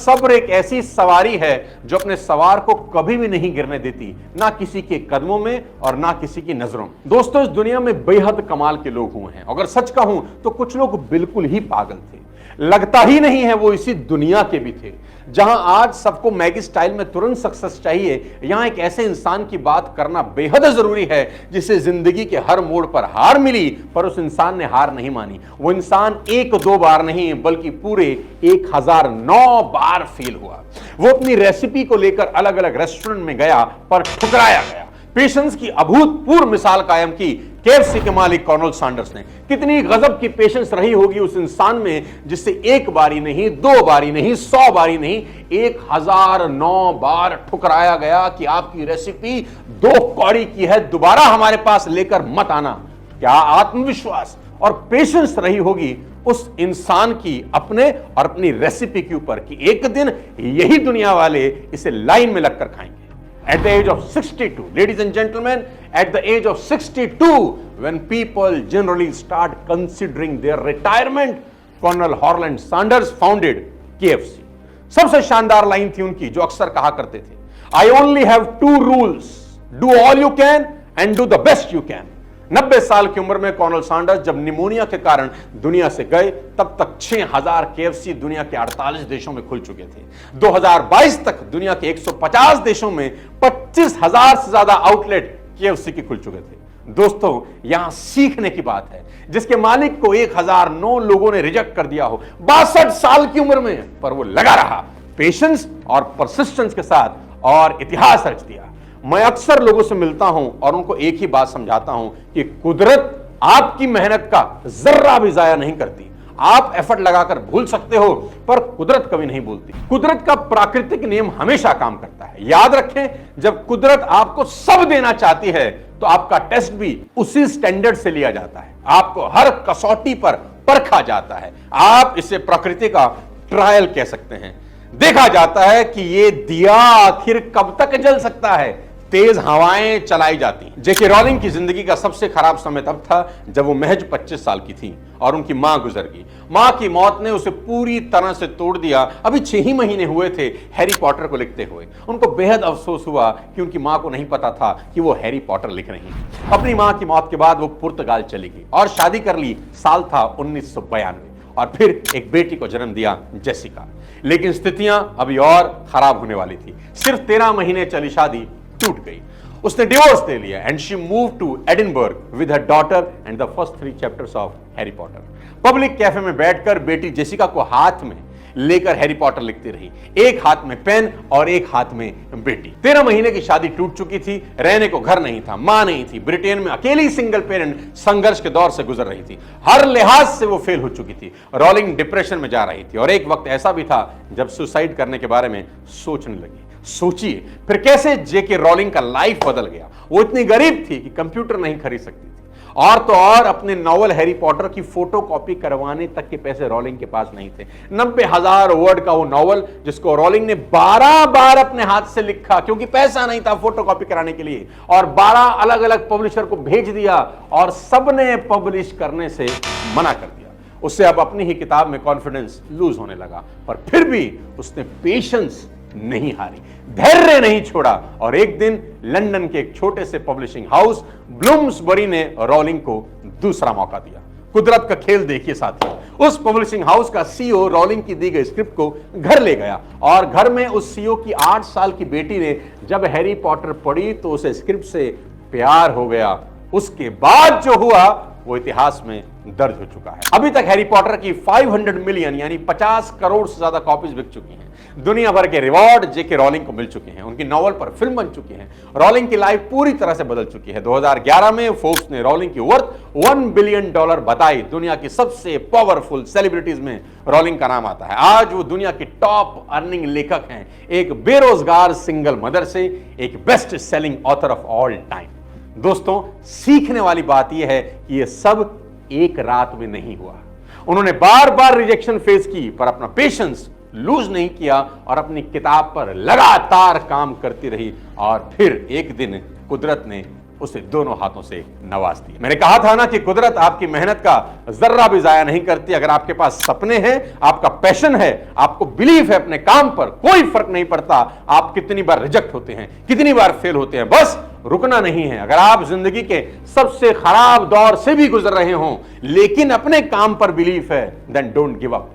सब्र एक ऐसी सवारी है जो अपने सवार को कभी भी नहीं गिरने देती, ना किसी के कदमों में और ना किसी की नजरों में। दोस्तों, इस दुनिया में बेहद कमाल के लोग हुए हैं। अगर सच कहूं तो कुछ लोग बिल्कुल ही पागल थे, लगता ही नहीं है वो इसी दुनिया के भी थे। जहां आज सबको मैगी स्टाइल में तुरंत सक्सेस चाहिए, यहां एक ऐसे इंसान की बात करना बेहद जरूरी है जिसे जिंदगी के हर मोड़ पर हार मिली, पर उस इंसान ने हार नहीं मानी। वो इंसान एक दो बार नहीं बल्कि पूरे 1009 बार फेल हुआ। वो अपनी रेसिपी को लेकर अलग अलग रेस्टोरेंट में गया पर ठुकराया गया। पेशेंस की अभूतपूर्व मिसाल कायम की केएफसी के मालिक कर्नल सैंडर्स ने। कितनी गजब की पेशेंस रही होगी उस इंसान में जिससे एक बारी नहीं, दो बारी नहीं, 100 बारी नहीं, 1009 बार ठुकराया गया कि आपकी रेसिपी 2 कौड़ी की है, दोबारा हमारे पास लेकर मत आना। क्या आत्मविश्वास और पेशेंस रही होगी उस इंसान की अपने और अपनी रेसिपी के ऊपर कि एक दिन यही दुनिया वाले इसे लाइन में लगकर खाएंगे। At the age of 62, ladies and gentlemen, at the age of 62, when people generally start considering their retirement, Colonel Harland Sanders founded KFC. सबसे शानदार लाइन थी उनकी जो अक्सर कहा करते थे, I only have 2 rules, do all you can and do the best you can. 90 साल की उम्र में कर्नल सैंडर्स जब निमोनिया के कारण दुनिया से गए, तब तक 6000 केएफसी दुनिया के 48 देशों में खुल चुके थे। 2022 तक दुनिया के 150 देशों में 25000 से ज्यादा आउटलेट केएफसी के खुल चुके थे। दोस्तों, यहां सीखने की बात है, जिसके मालिक को 1009 लोगों ने रिजेक्ट कर दिया हो 62 साल की उम्र में, पर वो लगा रहा पेशेंस और परसिस्टेंस के साथ और इतिहास रच दिया। मैं अक्सर लोगों से मिलता हूं और उनको एक ही बात समझाता हूं कि कुदरत आपकी मेहनत का जर्रा भी जाया नहीं करती। आप एफर्ट लगाकर भूल सकते हो, पर कुदरत कभी नहीं भूलती। कुदरत का प्राकृतिक नियम हमेशा काम करता है। याद रखें, जब कुदरत आपको सब देना चाहती है तो आपका टेस्ट भी उसी स्टैंडर्ड से लिया जाता है, आपको हर कसौटी पर परखा जाता है। आप इसे प्रकृति का ट्रायल कह सकते हैं। देखा जाता है कि ये दिया आखिर कब तक जल सकता है। तेज हवाएं चलाई जाती। जेके रोलिंग की जिंदगी का सबसे खराब समय तब था जब वो महज 25 साल की थी और उनकी मां गुजर गई। मां की मौत ने उसे पूरी तरह से तोड़ दिया। अभी 6 ही महीने हुए थे हैरी पॉटर को लिखते हुए। उनको बेहद अफसोस हुआ कि उनकी मां को नहीं पता था कि वो हैरी पॉटर लिख रही हैं। अपनी मां की मौत के बाद वो पुर्तगाल चली गई और शादी कर ली। साल था 1992 और फिर एक बेटी को जन्म दिया, जेसिका। लेकिन स्थितियां अभी और खराब होने वाली थी। सिर्फ 13 महीने चली शादी टूट गई। उसने डिवोर्स ले लिया and she move to Edinburgh with her daughter and the first 3 chapters of Harry Potter. Public cafe में बैठकर बेटी जेसिका को हाथ में लेकर हैरी पॉटर लिखती रही, एक हाथ में पेन और एक हाथ में बेटी। 13 महीने की शादी टूट चुकी थी, रहने को घर नहीं था, मां नहीं थी, ब्रिटेन में अकेली सिंगल पेरेंट संघर्ष के दौर से गुजर रही थी। हर लिहाज से वो फेल हो चुकी थी। रोलिंग डिप्रेशन में जा रही थी और एक वक्त ऐसा भी था जब सुसाइड करने के बारे में सोचने लगी। सोचिए फिर कैसे जेके रोलिंग का लाइफ बदल गया। वो इतनी गरीब थी कि कंप्यूटर नहीं खरीद सकती थी, और तो और अपने नॉवल हैरी पॉटर की फोटो कॉपी करवाने तक के पैसे रोलिंग के पास नहीं थे। 90,000 वर्ड का वो नॉवल जिसको रोलिंग ने 12 बार अपने हाथ से लिखा क्योंकि पैसा नहीं था फोटो कॉपी कराने के लिए, और 12 अलग अलग पब्लिशर को भेज दिया और सबने पब्लिश करने से मना कर दिया। उससे अब अपनी ही किताब में कॉन्फिडेंस लूज होने लगा, पर फिर भी उसने पेशेंस नहीं हारी, धैर्य नहीं छोड़ा, और एक दिन लंदन के एक छोटे से पब्लिशिंग हाउस ब्लूम्सबरी ने रोलिंग को दूसरा मौका दिया। कुदरत का खेल देखिए साथी, उस पब्लिशिंग हाउस का सीईओ रोलिंग की दी गई स्क्रिप्ट को घर ले गया, और घर में उस सीईओ की 8 साल की बेटी ने जब हैरी पॉटर पढ़ी तो उसे स्क्रिप्ट से प्यार हो गया। उसके बाद जो हुआ वो इतिहास में दर्ज हो चुका है। अभी तक हैरी पॉटर की 500 मिलियन यानी 50 करोड़ से ज्यादा कॉपीज बिक चुकी हैं। दुनिया भर के रिवॉर्ड जेके रोलिंग को मिल चुके हैं। उनकी नॉवल पर फिल्म बन चुकी है। रोलिंग की लाइफ पूरी तरह से बदल चुकी है। 2011 में फोर्ब्स ने रोलिंग की वर्थ $1 बिलियन बताई। दुनिया की सबसे पावरफुल सेलिब्रिटीज में रोलिंग का नाम आता है। आज वो दुनिया की टॉप अर्निंग लेखक हैं, एक बेरोजगार सिंगल मदर से एक best selling author of all time. दोस्तों, सीखने वाली बात यह है कि यह सब एक रात में नहीं हुआ। उन्होंने बार बार रिजेक्शन फेस की, पर अपना पेशेंस लूज नहीं किया और अपनी किताब पर लगातार काम करती रही, और फिर एक दिन कुदरत ने उसे दोनों हाथों से नवाज दिया। मैंने कहा था ना कि कुदरत आपकी मेहनत का जर्रा भी जाया नहीं करती। अगर आपके पास सपने हैं, आपका पैशन है, आपको बिलीफ है अपने काम पर, कोई फर्क नहीं पड़ता आप कितनी बार रिजेक्ट होते हैं, कितनी बार फेल होते हैं, बस रुकना नहीं है। अगर आप जिंदगी के सबसे खराब दौर से भी गुजर रहे हो लेकिन अपने काम पर बिलीफ है, देन डोंट गिव अप।